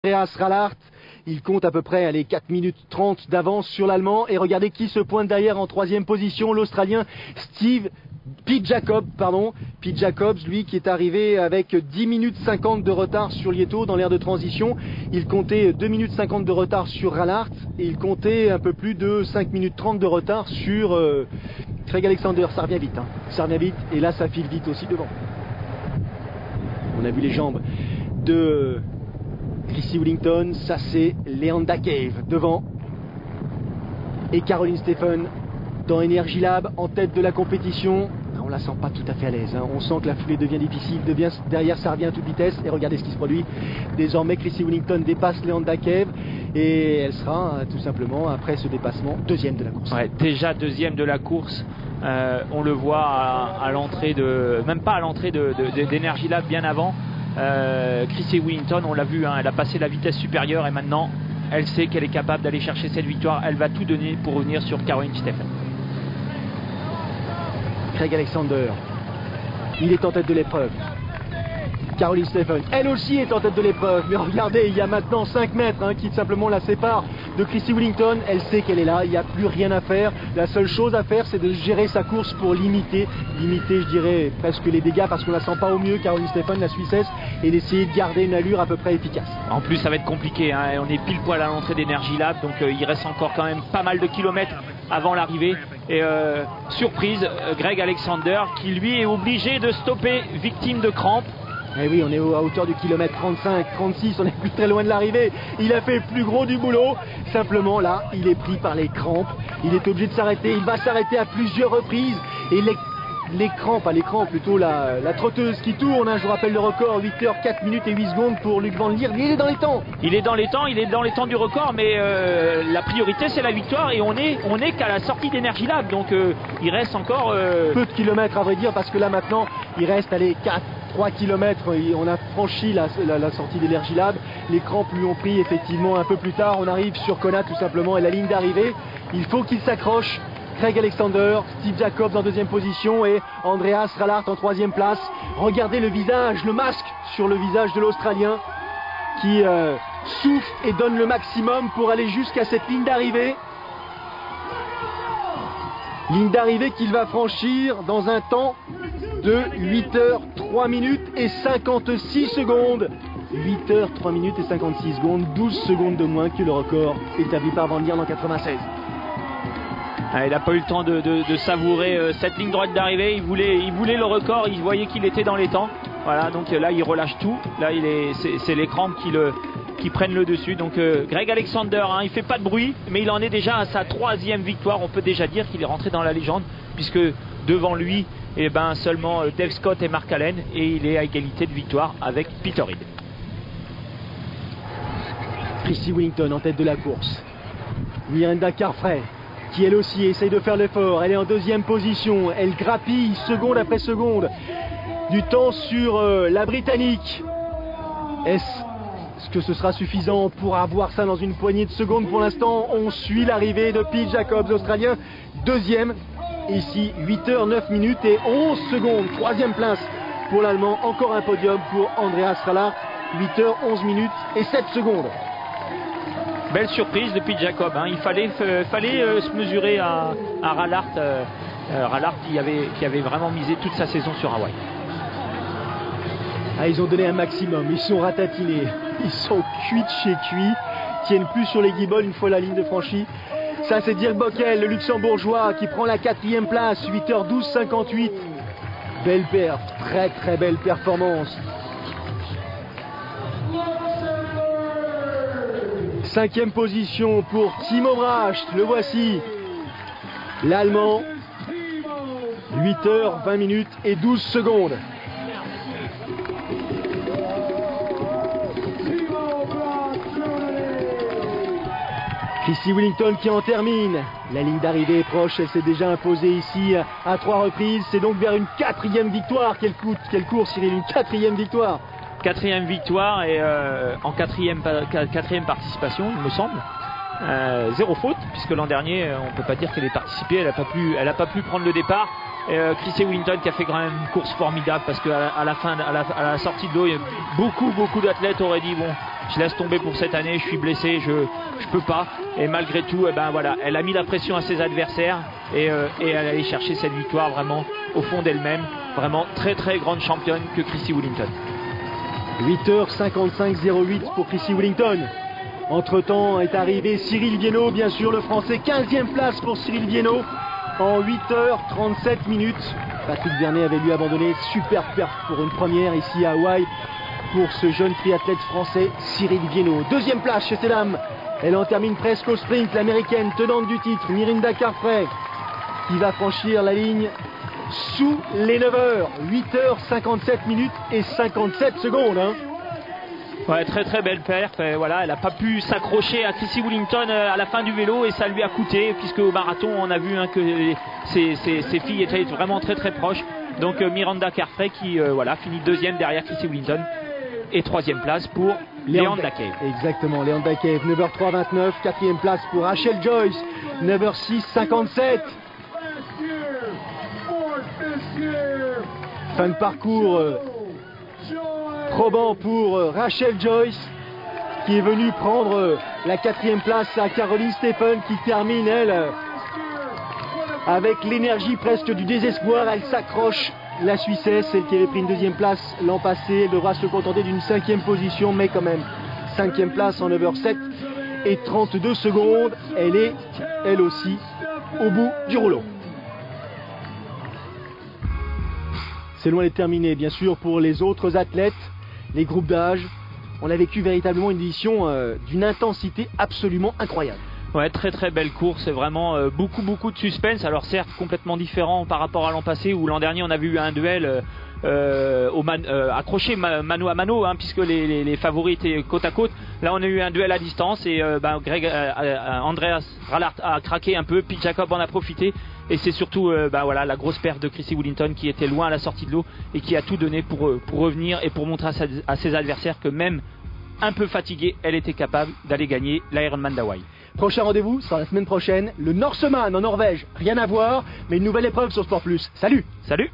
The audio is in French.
Andreas Rallart, il compte à peu près 4 minutes 30 d'avance sur l'Allemand. Et regardez qui se pointe derrière en troisième position, l'Australien Pete Jacobs, Pete Jacobs, lui qui est arrivé avec 10 minutes 50 de retard sur Lieto dans l'aire de transition. Il comptait 2 minutes 50 de retard sur Rallart et il comptait un peu plus de 5 minutes 30 de retard sur Craig Alexander. Ça revient vite, ça revient vite et là ça file vite aussi devant. On a vu les jambes de Chrissy Wellington, ça c'est Leanda Cave devant et Caroline Steffen dans Energy Lab en tête de la compétition. On la sent pas tout à fait à l'aise, on sent que la foulée devient difficile, derrière ça revient à toute vitesse et regardez ce qui se produit. Désormais Chrissy Wellington dépasse Leanda Cave et elle sera tout simplement après ce dépassement deuxième de la course. Ouais, déjà deuxième de la course, on le voit à l'entrée de, même pas à l'entrée d'Energy Lab, bien avant. Chrissy Wellington, on l'a vu, elle a passé la vitesse supérieure et maintenant elle sait qu'elle est capable d'aller chercher cette victoire. Elle va tout donner pour revenir sur Caroline Steffen. Craig Alexander, il est en tête de l'épreuve. Caroline Steffen, elle aussi est en tête de l'épreuve. Mais regardez, il y a maintenant 5 mètres qui simplement la séparent de Chrissy Wellington. Elle sait qu'elle est là, il n'y a plus rien à faire. La seule chose à faire, c'est de gérer sa course pour limiter, je dirais, presque les dégâts parce qu'on la sent pas au mieux, Caroline Steffen, la Suissesse, et d'essayer de garder une allure à peu près efficace. En plus, ça va être compliqué, on est pile poil à l'entrée d'Energy Lab, donc il reste encore quand même pas mal de kilomètres avant l'arrivée. Et surprise, Craig Alexander qui lui est obligé de stopper, victime de crampes. Et oui, on est à hauteur du kilomètre 35, 36, on est plus très loin de l'arrivée. Il a fait le plus gros du boulot. Simplement là, il est pris par les crampes. Il est obligé de s'arrêter. Il va s'arrêter à plusieurs reprises. Et les crampes, plutôt la trotteuse qui tourne. Je vous rappelle le record, 8h, 4 minutes et 8 secondes pour Luc Van Lier. Il est dans les temps. Il est dans les temps du record, mais la priorité c'est la victoire et on est qu'à la sortie d'Energy Lab. Donc il reste encore peu de kilomètres à vrai dire parce que là maintenant, il reste 3 km, on a franchi la sortie d'Energy Lab. Les crampes lui ont pris effectivement un peu plus tard. On arrive sur Kona tout simplement et la ligne d'arrivée. Il faut qu'il s'accroche. Craig Alexander, Steve Jacobs en deuxième position et Andreas Rallart en troisième place. Regardez le visage, le masque sur le visage de l'Australien qui souffle et donne le maximum pour aller jusqu'à cette ligne d'arrivée. Ligne d'arrivée qu'il va franchir dans un temps de 8h, 3 minutes et 56 secondes. 8h, 3 minutes et 56 secondes, 12 secondes de moins que le record établi par Van Lier en 96. Il n'a pas eu le temps de savourer cette ligne droite d'arrivée. Il voulait le record, il voyait qu'il était dans les temps. Voilà, donc là il relâche tout. Là c'est les crampes qui prennent le dessus. Donc Craig Alexander, il fait pas de bruit, mais il en est déjà à sa 3e victoire. On peut déjà dire qu'il est rentré dans la légende, puisque devant lui, seulement Dave Scott et Mark Allen, et il est à égalité de victoire avec Peter Reid. Chrissy Wellington en tête de la course. Miranda Carfrae, qui elle aussi essaye de faire l'effort. Elle est en deuxième position. Elle grappille seconde après seconde du temps sur la Britannique. Est-ce que ce sera suffisant pour avoir ça dans une poignée de secondes? Pour l'instant, on suit l'arrivée de Pete Jacobs, australien, deuxième. Ici, 8h, 9 minutes et 11 secondes. Troisième place pour l'Allemand. Encore un podium pour Andreas Rallart. 8h, 11 minutes et 7 secondes. Belle surprise de Pete Jacobs. Il fallait se mesurer à Rallart. Rallart qui avait vraiment misé toute sa saison sur Hawaï. Ils ont donné un maximum. Ils sont ratatinés. Ils sont cuits de chez cuits. Tiennent plus sur les guibolles une fois la ligne de franchie. Ça c'est Dirk Bockel, le luxembourgeois, qui prend la 4e place, 8h12, 58. Belle perf, très très belle performance. 5e position pour Timo Bracht, le voici. L'Allemand, 8h, 20 minutes et 12 secondes. Chrissy Wellington qui en termine. La ligne d'arrivée est proche, elle s'est déjà imposée ici à 3 reprises. C'est donc vers une 4e victoire qu'elle court, Cyril, une 4e victoire. 4e victoire et en 4e participation, il me semble. 0 faute, puisque l'an dernier, on ne peut pas dire qu'elle ait participé, elle n'a pas pu prendre le départ. Chrissy Wellington qui a fait quand même une course formidable parce qu'à la fin, à la sortie de l'eau, beaucoup d'athlètes auraient dit bon, je laisse tomber pour cette année, je suis blessé, je peux pas. Et malgré tout, voilà, elle a mis la pression à ses adversaires et elle allait chercher cette victoire vraiment au fond d'elle-même. Vraiment très grande championne que Chrissy Wellington. 8h55.08 pour Chrissy Wellington. Entre-temps est arrivé Cyril Viennot, bien sûr le français, 15e place pour Cyril Viennot en 8h37. Patrick Vernet avait lui abandonné, super perf pour une première ici à Hawaï pour ce jeune triathlète français Cyril Viennot. Deuxième place chez ces dames, elle en termine presque au sprint, l'américaine tenante du titre, Mirinda Carfrae, qui va franchir la ligne sous les 9h, 8h57 et 57 secondes. Ouais, très belle perf. Voilà, elle n'a pas pu s'accrocher à Chrissy Wellington à la fin du vélo et ça lui a coûté, puisque au marathon on a vu que ces filles étaient vraiment très proches. Donc Miranda Carfrae qui voilà, finit deuxième derrière Chrissy Wellington et troisième place pour Leanda Cave. Exactement, Leanda Cave, 9h03.29, quatrième place pour Rachel Joyce, 9h06.57. Fin de parcours probant pour Rachel Joyce qui est venue prendre la quatrième place à Caroline Stephen qui termine elle avec l'énergie presque du désespoir. Elle s'accroche, la Suissesse, celle qui avait pris une deuxième place l'an passé. Elle devra se contenter d'une 5e position, mais quand même 5e place en 9h07 et 32 secondes. Elle est elle aussi au bout du rouleau. C'est loin d'être terminé, bien sûr, pour les autres athlètes, les groupes d'âge. On a vécu véritablement une édition d'une intensité absolument incroyable. Ouais, très belle course, c'est vraiment beaucoup de suspense. Alors certes, complètement différent par rapport à l'an passé, où l'an dernier on avait eu un duel accroché mano à mano, puisque les favoris étaient côte à côte. Là on a eu un duel à distance et Andreas Rallart a craqué un peu, Pete Jacob en a profité. Et c'est surtout voilà, la grosse perte de Chrissy Wellington qui était loin à la sortie de l'eau et qui a tout donné pour revenir et pour montrer à ses adversaires que même un peu fatiguée, elle était capable d'aller gagner l'Ironman d'Hawaï. Prochain rendez-vous sera la semaine prochaine, le Norseman en Norvège. Rien à voir, mais une nouvelle épreuve sur Sport+. Salut! Salut!